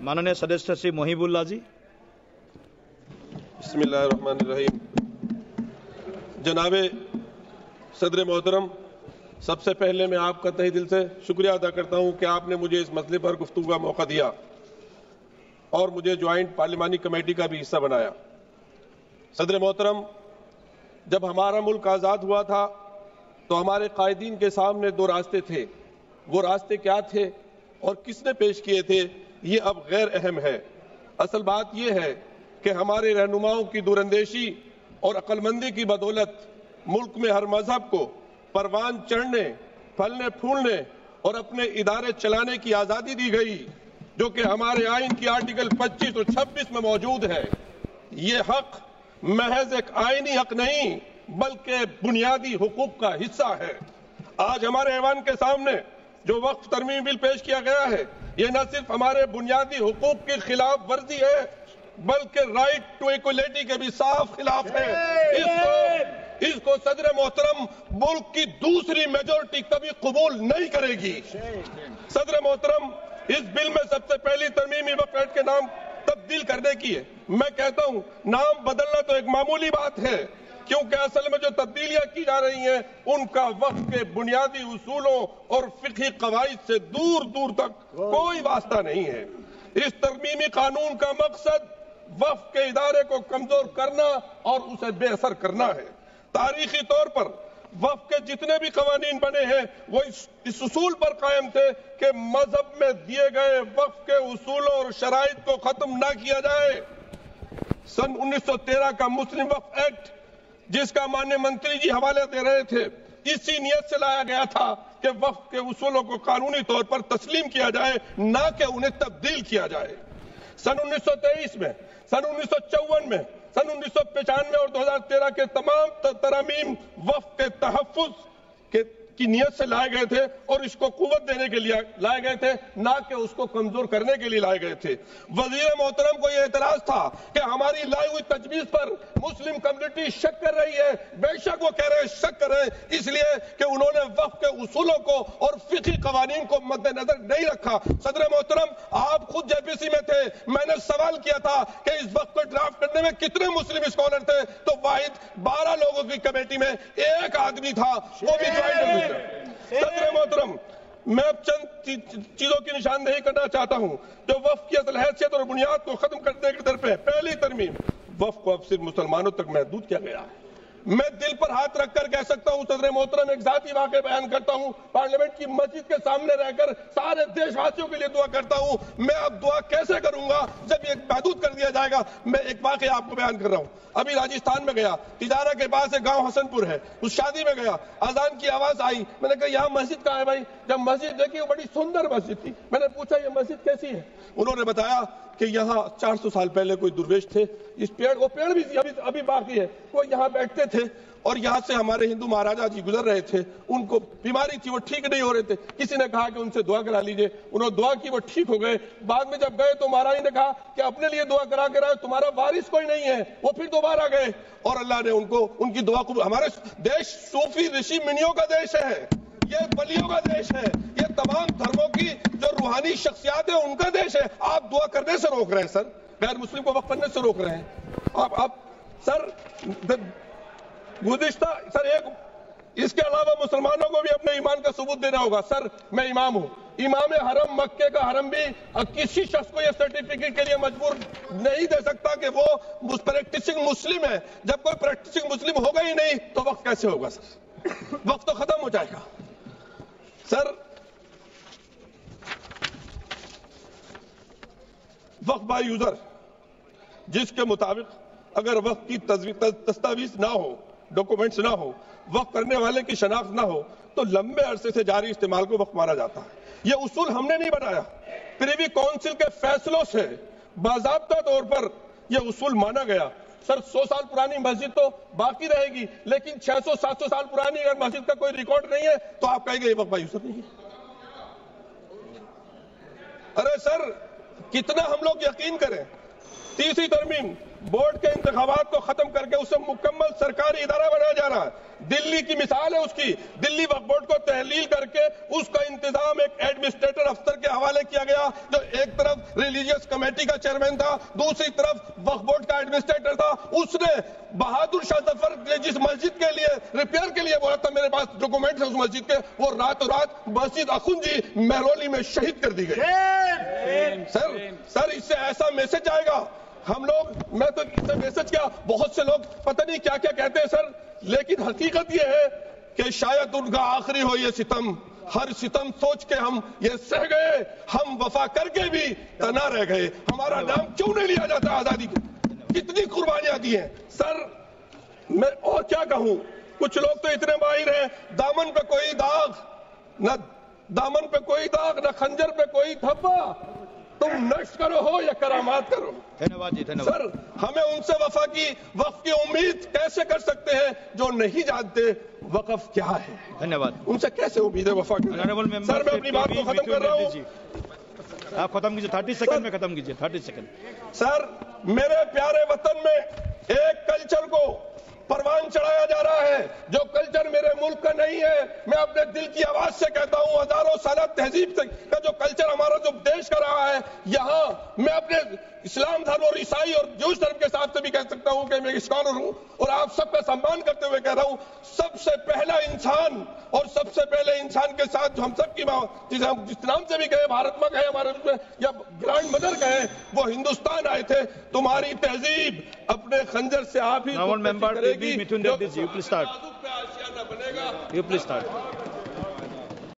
माननीय सदस्य श्री मोहिबुल्ला जी। बिस्मिल्लाहिर्रहमानिर्रहीम। जनाबे सदर मोहतरम, सबसे पहले मैं आपका तहे दिल से शुक्रिया अदा करता हूं कि आपने मुझे इस मसले पर गुफ्तगू का मौका दिया और मुझे ज्वाइंट पार्लिमानी कमेटी का भी हिस्सा बनाया। सदर मोहतरम, जब हमारा मुल्क आज़ाद हुआ था तो हमारे कायदीन के सामने दो रास्ते थे। वो रास्ते क्या थे और किसने पेश किए थे, ये अब गैर अहम है। असल बात यह है कि हमारे रहनुमाओं की दूरंदेशी और अक्लमंदी की बदौलत मुल्क में हर मजहब को परवान चढ़ने, फलने फूलने और अपने इदारे चलाने की आज़ादी दी गई, जो कि हमारे आइन की आर्टिकल 25 और 26 में मौजूद है। ये हक महज एक आइनी हक नहीं बल्कि बुनियादी हुकूक का हिस्सा है। आज हमारे ऐवान के सामने जो वक्फ तरमीम बिल पेश किया गया है, ये न सिर्फ हमारे बुनियादी हुकूक की खिलाफ वर्जी है बल्कि राइट टू इक्वलिटी के भी साफ खिलाफ है। इसको सदर मोहतरम मुल्क की दूसरी मेजोरिटी कभी कबूल नहीं करेगी। सदर मोहतरम, इस बिल में सबसे पहली तरमीमी वक्फ एक्ट के नाम तब्दील करने की है। मैं कहता हूं नाम बदलना तो एक मामूली बात है, क्योंकि असल में जो तब्दीलियां की जा रही हैं उनका वक्फ के बुनियादी उसूलों और फिक़ही कवाइद से दूर दूर तक कोई वास्ता नहीं है। इस तरमीमी कानून का मकसद वक्फ के इदारे को कमजोर करना और उसे बेअसर करना है। तारीखी तौर पर वक्फ के जितने भी कवानीन बने हैं वो इस उसूल पर कायम थे कि मजहब में दिए गए वक्फ के उसूलों और शराइत को खत्म ना किया जाए। सन 1913 का मुस्लिम वक्फ एक्ट, जिसका माननीय मंत्री जी हवाले दे रहे थे, इसी नियत से लाया गया था कि वक्फ के उसूलों को कानूनी तौर पर तस्लीम किया जाए, ना कि उन्हें तब्दील किया जाए। सन 1923 में, सन 1954 में, सन 1995 और 2013 के तमाम तरामीम वक्फ के तहफ़्फ़ुज़ की नियत से लाए गए थे और इसको कुव्वत देने के लिए लाए गए थे, ना कि उसको कमजोर करने के लिए लाए गए थे। वज़ीर मोहतरम को यह एतराज था कि हमारी लाई हुई तजवीज़ पर मुस्लिम कम्युनिटी शक कर रही है। बेशक वो कह रहे हैं शक कर रहे हैं, इसलिए कि उन्होंने वक्फ के उसूलों को और फिक़ही कवानीन को मद्देनजर नहीं रखा। सदर मोहतरम, आप खुद जेपीसी में थे, मैंने सवाल किया था कि इस वक्त को ड्राफ्ट करने में कितने मुस्लिम स्कॉलर थे, तो वाहिद 12 लोगों की कमेटी में एक आदमी था, वो भी ज्वाइंट। सदर मोहतरम, मैं अब चंद चीजों की निशानदेही करना चाहता हूं जो वक्फ की असल हैसियत और बुनियाद को खत्म करने की तरफ है। पहली तरमीम, वक्फ को अब सिर्फ मुसलमानों तक महदूद किया गया है। मैं दिल पर हाथ रखकर कह सकता हूं सदर मोहतरम, एक जाती वाक़या बयान करता हूं, पार्लियामेंट की मस्जिद के सामने रहकर सारे देशवासियों के लिए दुआ करता हूं। मैं अब दुआ कैसे करूंगा जब ये महदूद कर दिया जाएगा। मैं एक वाक़या आपको बयान कर रहा हूं। अभी राजस्थान में गया, तिजारा के पास एक गांव हसनपुर है, उस शादी में गया, अजान की आवाज आई, मैंने कहा यहाँ मस्जिद कहाँ है भाई? जब मस्जिद देखी वो बड़ी सुंदर मस्जिद थी। मैंने पूछा ये मस्जिद कैसी है? उन्होंने बताया कि यहाँ 400 साल पहले कोई दुर्वेश थे, इस पेड़, वो पेड़ भी अभी बाकी है, वो यहाँ बैठते थे और यहाँ से हमारे हिंदू महाराजा जी गुजर रहे थे, उनको बीमारी थी, वो ठीक नहीं हो रहे थे। किसी ने कहा कि उनसे दुआ करा लीजिए, उन्होंने दुआ की, वो ठीक हो गए। बाद में जब गए तो महाराज ने कहा कि अपने लिए दुआ करा के रहे, तुम्हारा वारिस कोई नहीं है। वो फिर दोबारा गए और अल्लाह ने उनको उनकी दुआ को। हमारे देश सूफी ऋषि मुनियों का देश है, ये बलियों का देश है, ये तमाम धर्मों की जो रूहानी शख्सियात है उनका देश है। आप दुआ करने से रोक रहे हैं सर, गैर मुस्लिम को वक्फ करने से रोक रहे हैं आप सर। गुज़िश्ता सर, एक इसके अलावा मुसलमानों को भी अपने ईमान का सबूत देना होगा। सर, मैं इमाम हूं, इमाम हरम मक्के का हरम भी किसी शख्स को यह सर्टिफिकेट के लिए मजबूर नहीं दे सकता कि वो प्रैक्टिसिंग मुस्लिम है। जब कोई प्रैक्टिसिंग मुस्लिम होगा ही नहीं तो वक्त कैसे होगा सर? वक्त तो खत्म हो जाएगा सर। वक्त बाय यूजर, जिसके मुताबिक अगर वक्त की दस्तावेज ना हो, डॉक्यूमेंट्स ना हो, वक्त करने वाले की शनाख्त ना हो, तो लंबे अरसे से जारी इस्तेमाल को वक्त माना जाता है। यह उसूल हमने नहीं बनाया, प्रीवी काउंसिल के फैसलों से बाज़ाब्ता तौर पर यह उसूल माना गया। सर, 100 साल पुरानी मस्जिद तो बाकी रहेगी, लेकिन 600-700 साल पुरानी अगर मस्जिद का कोई रिकॉर्ड नहीं है तो आप कहेंगे ये वक्त बाय यूजर नहीं है। अरे सर, कितना हम लोग यकीन करें? तीसरी तरमीम, बोर्ड के इंतखाबात को खत्म करके उसे मुकम्मल सरकारी इदारा बनाया जा रहा है। दिल्ली की मिसाल है उसकी, दिल्ली वक्फ बोर्ड को तहलील करके उसका इंतजाम एक एडमिनिस्ट्रेटर अफसर के हवाले किया गया, जो एक तरफ रिलीजियस कमेटी का चेयरमैन था, दूसरी तरफ वक्फ बोर्ड का एडमिनिस्ट्रेटर था। उसने बहादुर शाह जफर ने जिस मस्जिद के लिए रिपेयर के लिए बोला था, मेरे पास डॉक्यूमेंट है उस मस्जिद के, वो रातों रात मस्जिद अखुंजी महरौली में शहीद कर दी गई। सर इससे ऐसा मैसेज आएगा, हम लोग, मैं तो इससे मैसेज क्या, बहुत से लोग पता नहीं क्या क्या कहते हैं सर, लेकिन हकीकत ये है कि शायद उनका आखिरी हो ये सितम, हर सितम सोच के हम ये सह गए, हम वफा करके भी तना रह गए। हमारा नाम क्यों नहीं लिया जाता आजादी के? कितनी कुर्बानियां दी हैं सर, मैं और क्या कहूं। कुछ लोग तो इतने माहिर हैं, दामन पे कोई दाग न, दामन पे कोई दाग न खंजर पे कोई धब्बा, तुम नष्ट करो हो या करामात करो। धन्यवाद जी, धन्यवाद सर। हमें उनसे वफा की, वक्फ की उम्मीद कैसे कर सकते हैं जो नहीं जानते वक्फ क्या है? धन्यवाद। उनसे कैसे उम्मीद है वफा की? सर मैं अपनी बात को खत्म कर रहा हूँ। आप खत्म कीजिए, 30 सेकंड में खत्म कीजिए, 30 सेकंड। सर मेरे प्यारे वतन में एक कल्चर को परवान चढ़ाया जा रहा है, जो कल्चर मेरे मुल्क का नहीं है। मैं अपने दिल की आवाज से कहता हूं, हजारों साल तहजीब का जो कल्चर हमारा जो देश का रहा है, यहाँ मैं अपने इस्लाम धर्म और ईसाई और जूस धर्म के साथ से भी कह सकता हूं कि मैं स्कॉलर हूं, और आप सबका सम्मान करते हुए कह रहा हूं, सबसे पहला इंसान और सबसे पहले इंसान के साथ जो हम सब की जिस नाम से भी कहे, भारत माँ कहे हमारे उसमें, या ग्रैंड मदर कहे, वो हिंदुस्तान आए थे। तुम्हारी तहजीब अपने खंजर से आप ही मिथुन Reddy ji, you please start. बनेगा। You please start.